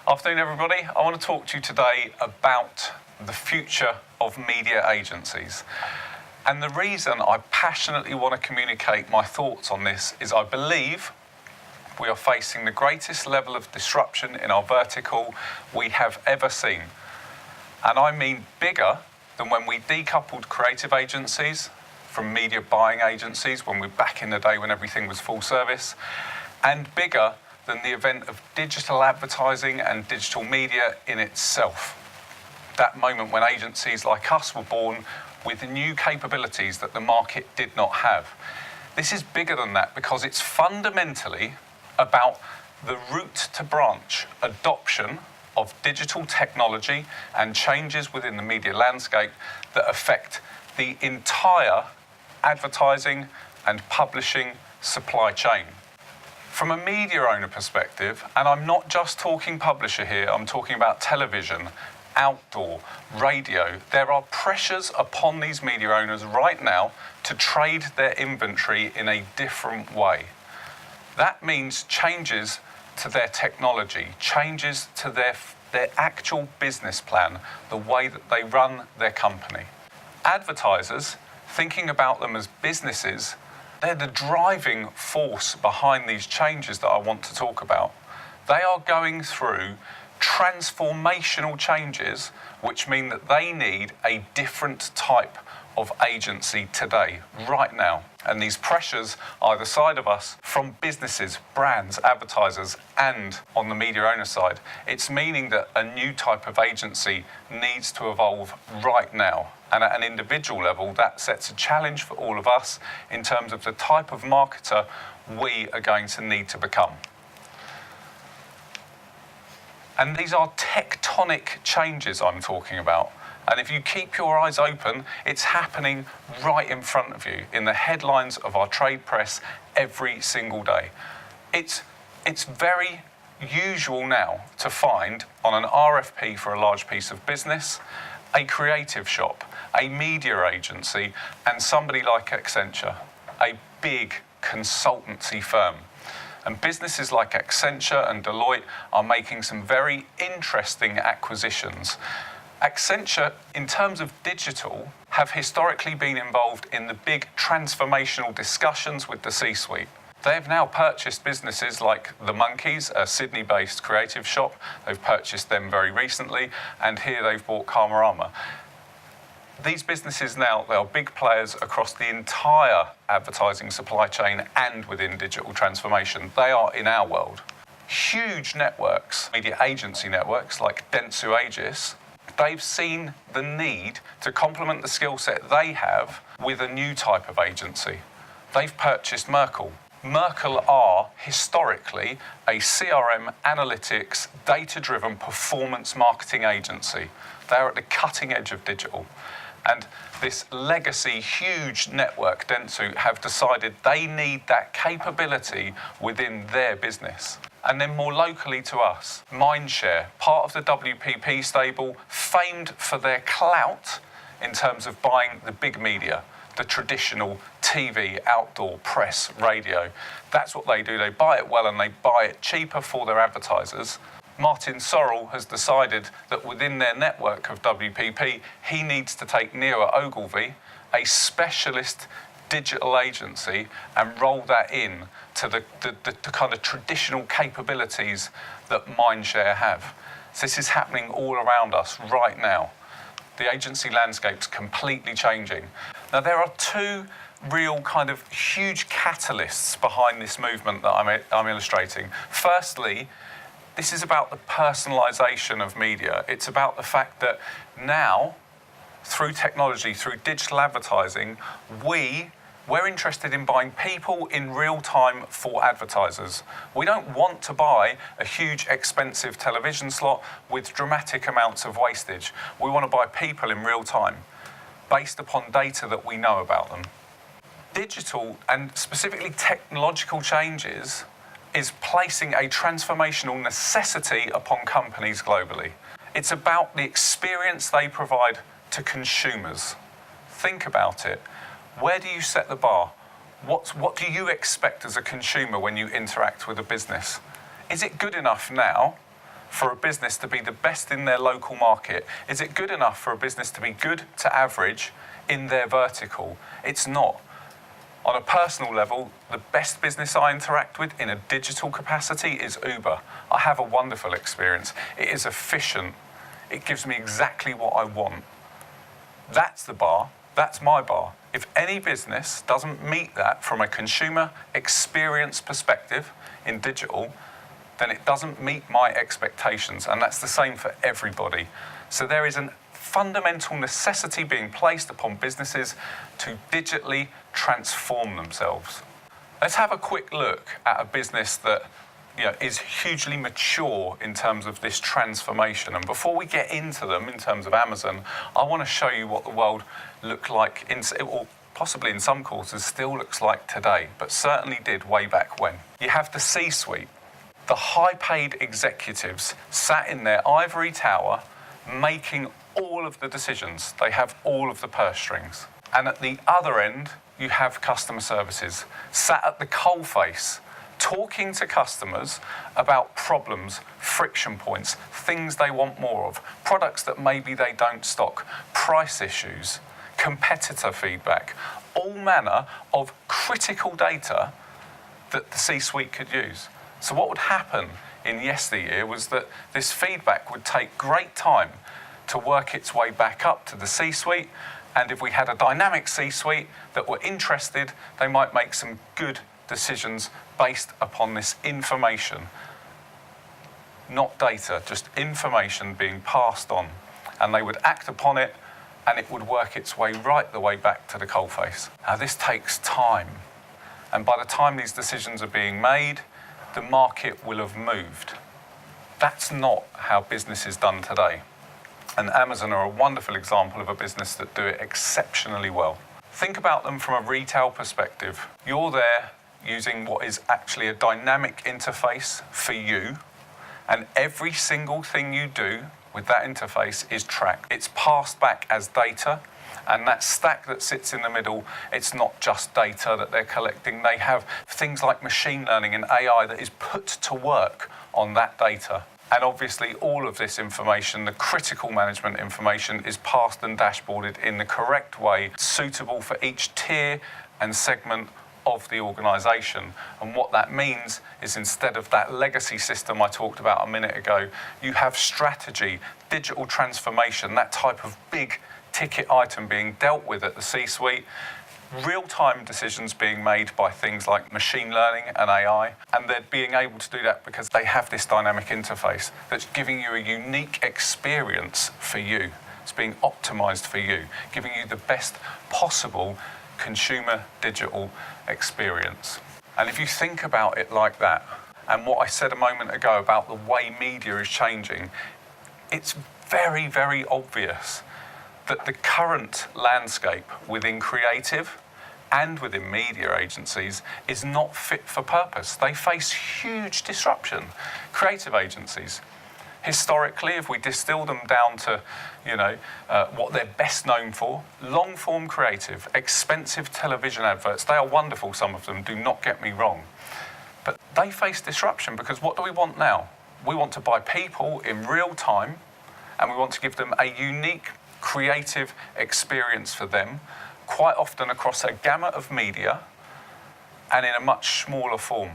Afternoon, everybody. I want to talk to you today about the future of media agencies. And the reason I passionately want to communicate my thoughts on this is I believe we are facing the greatest level of disruption in our vertical we have ever seen. And I mean bigger than when we decoupled creative agencies from media buying agencies when we're back in the day when everything was full service, and bigger than the event of digital advertising and digital media in itself. That moment when agencies like us were born with new capabilities that the market did not have. This is bigger than that because it's fundamentally about the route to branch adoption of digital technology and changes within the media landscape that affect the entire advertising and publishing supply chain. From a media owner perspective, and I'm not just talking publisher here, I'm talking about television, outdoor, radio, there are pressures upon these media owners right now to trade their inventory in a different way. That means changes to their technology, changes to their actual business plan, the way that they run their company. Advertisers, thinking about them as businesses, they're the driving force behind these changes that I want to talk about. They are going through transformational changes, which mean that they need a different type of agency today, right now. And these pressures either side of us from businesses, brands, advertisers, and on the media owner side, it's meaning that a new type of agency needs to evolve right now. And at an individual level, that sets a challenge for all of us in terms of the type of marketer we are going to need to become. And these are tectonic changes I'm talking about. And if you keep your eyes open, it's happening right in front of you in the headlines of our trade press every single day. It's very usual now to find on an RFP for a large piece of business, a creative shop, a media agency, and somebody like Accenture, a big consultancy firm. And businesses like Accenture and Deloitte are making some very interesting acquisitions. Accenture, in terms of digital, have historically been involved in the big transformational discussions with the C-suite. They have now purchased businesses like The Monkeys, a Sydney-based creative shop. They've purchased them very recently, and here they've bought Karmarama. These businesses now, they are big players across the entire advertising supply chain and within digital transformation. They are in our world. Huge networks, media agency networks like Dentsu Aegis, they've seen the need to complement the skill set they have with a new type of agency. They've purchased Merkle. Merkle are historically a CRM, analytics, data-driven performance marketing agency. They're at the cutting edge of digital. And this legacy, huge network, Dentsu, have decided they need that capability within their business. And then more locally to us, Mindshare, part of the WPP stable, famed for their clout in terms of buying the big media, the traditional TV, outdoor, press, radio. That's what they do. They buy it well and they buy it cheaper for their advertisers. Martin Sorrell has decided that within their network of WPP, he needs to take Neera Ogilvy, a specialist digital agency, and roll that in to the kind of traditional capabilities that Mindshare have. So this is happening all around us right now. The agency landscape's completely changing. Now, there are two real kind of huge catalysts behind this movement that I'm illustrating. Firstly, this is about the personalisation of media. It's about the fact that now, through technology, through digital advertising, we're interested in buying people in real time for advertisers. We don't want to buy a huge, expensive television slot with dramatic amounts of wastage. We want to buy people in real time, based upon data that we know about them. Digital, and specifically technological changes, is placing a transformational necessity upon companies globally. It's about the experience they provide to consumers. Think about it. Where do you set the bar? What do you expect as a consumer when you interact with a business? Is it good enough now for a business to be the best in their local market? Is it good enough for a business to be good to average in their vertical? It's not. On a personal level, the best business I interact with in a digital capacity is Uber. I have a wonderful experience. It is efficient. It gives me exactly what I want. That's the bar. That's my bar. If any business doesn't meet that from a consumer experience perspective in digital, then it doesn't meet my expectations, and that's the same for everybody. So there is a fundamental necessity being placed upon businesses to digitally transform themselves. Let's have a quick look at a business that is hugely mature in terms of this transformation. And before we get into them in terms of Amazon, I want to show you what the world looked like, or possibly in some quarters still looks like today, but certainly did way back when. You have the C-suite. The high-paid executives sat in their ivory tower making all of the decisions. They have all of the purse strings. And at the other end, you have customer services, sat at the coalface, talking to customers about problems, friction points, things they want more of, products that maybe they don't stock, price issues, competitor feedback, all manner of critical data that the C-suite could use. So what would happen in yesteryear was that this feedback would take great time to work its way back up to the C-suite, and if we had a dynamic C-suite that were interested, they might make some good decisions based upon this information. Not data, just information being passed on. And they would act upon it, and it would work its way right the way back to the coalface. Now this takes time. And by the time these decisions are being made, the market will have moved. That's not how business is done today. And Amazon are a wonderful example of a business that do it exceptionally well. Think about them from a retail perspective. You're there using what is actually a dynamic interface for you, and every single thing you do with that interface is tracked. It's passed back as data, and that stack that sits in the middle, it's not just data that they're collecting. They have things like machine learning and AI that is put to work on that data. And obviously all of this information, the critical management information, is passed and dashboarded in the correct way, suitable for each tier and segment of the organisation. And what that means is, instead of that legacy system I talked about a minute ago, you have strategy, digital transformation, that type of big ticket item being dealt with at the C-suite, real-time decisions being made by things like machine learning and AI, and they're being able to do that because they have this dynamic interface that's giving you a unique experience for you. It's being optimized for you, giving you the best possible consumer digital experience. And if you think about it like that, and what I said a moment ago about the way media is changing, it's very, very obvious that the current landscape within creative and within media agencies is not fit for purpose. They face huge disruption. Creative agencies, historically, if we distill them down to what they're best known for, long-form creative, expensive television adverts, they are wonderful, some of them, do not get me wrong. But they face disruption because what do we want now? We want to buy people in real time, and we want to give them a unique creative experience for them, quite often across a gamut of media and in a much smaller form.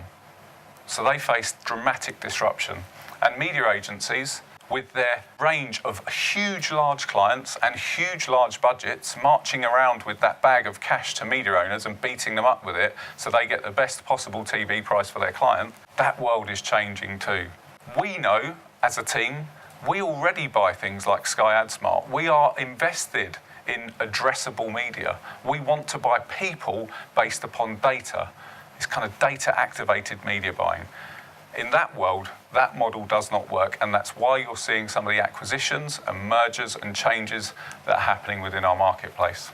So they face dramatic disruption. And media agencies, with their range of huge large clients and huge large budgets, marching around with that bag of cash to media owners and beating them up with it so they get the best possible TV price for their client, that world is changing too. We know, as a team, we already buy things like Sky AdSmart. We are invested in addressable media. We want to buy people based upon data. It's kind of data-activated media buying. In that world, that model does not work, and that's why you're seeing some of the acquisitions and mergers and changes that are happening within our marketplace.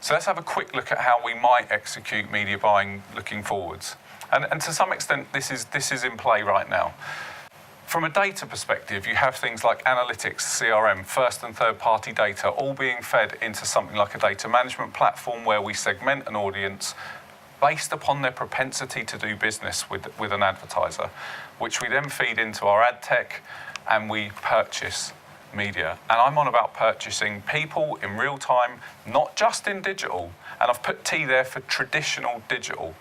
So let's have a quick look at how we might execute media buying looking forwards. And to some extent, this is in play right now. From a data perspective, you have things like analytics, CRM, first and third party data, all being fed into something like a data management platform where we segment an audience based upon their propensity to do business with an advertiser, which we then feed into our ad tech and we purchase media. And I'm on about purchasing people in real time, not just in digital. And I've put T there for traditional digital,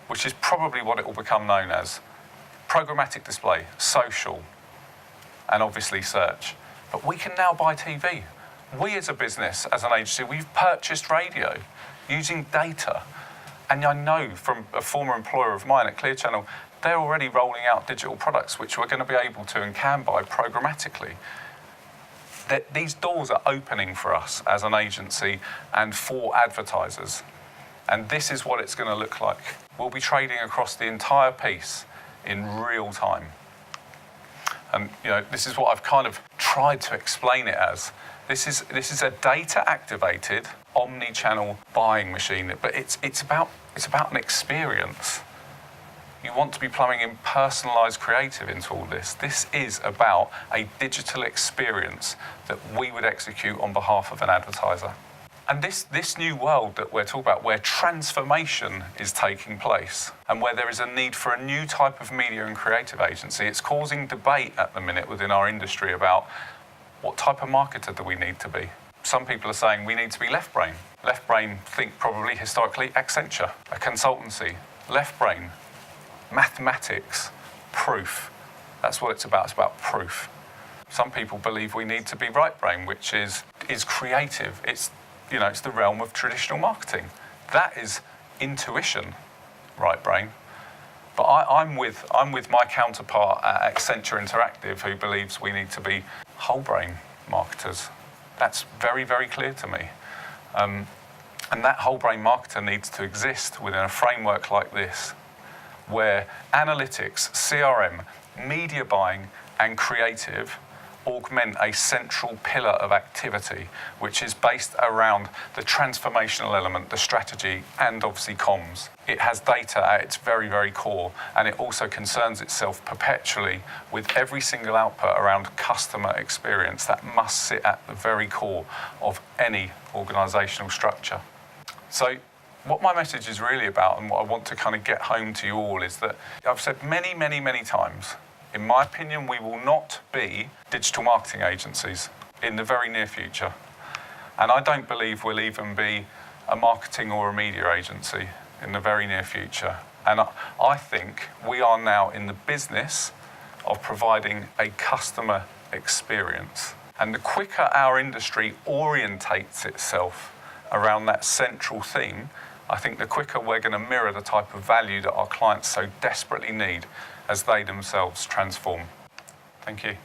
which is probably what it will become known as. Programmatic display, social, and obviously search. But we can now buy TV. We as a business, as an agency, we've purchased radio using data. And I know from a former employer of mine at Clear Channel, they're already rolling out digital products which we're going to be able to and can buy programmatically. These doors are opening for us as an agency and for advertisers. And this is what it's going to look like. We'll be trading across the entire piece in real time. And this is what I've kind of tried to explain it as. This is a data-activated, omni-channel buying machine, but it's about an experience. You want to be plumbing in personalised creative into all this. This is about a digital experience that we would execute on behalf of an advertiser. And this new world that we're talking about, where transformation is taking place and where there is a need for a new type of media and creative agency, it's causing debate at the minute within our industry about what type of marketer do we need to be. Some people are saying we need to be left brain. Left brain, think probably historically Accenture, a consultancy. Left brain, mathematics, proof. That's what it's about. It's about proof. Some people believe we need to be right brain, which is creative. It's the realm of traditional marketing. That is intuition, right brain. But I'm with my counterpart at Accenture Interactive, who believes we need to be whole brain marketers. That's very, very clear to me. And that whole brain marketer needs to exist within a framework like this, where analytics, CRM, media buying, and creative augment a central pillar of activity, which is based around the transformational element, the strategy, and obviously comms. It has data at its very, very core, and it also concerns itself perpetually with every single output around customer experience. That must sit at the very core of any organisational structure. So what my message is really about, and what I want to kind of get home to you all, is that I've said many, many, many times, in my opinion, we will not be digital marketing agencies in the very near future. And I don't believe we'll even be a marketing or a media agency in the very near future. And I think we are now in the business of providing a customer experience. And the quicker our industry orientates itself around that central theme, I think the quicker we're going to mirror the type of value that our clients so desperately need as they themselves transform. Thank you.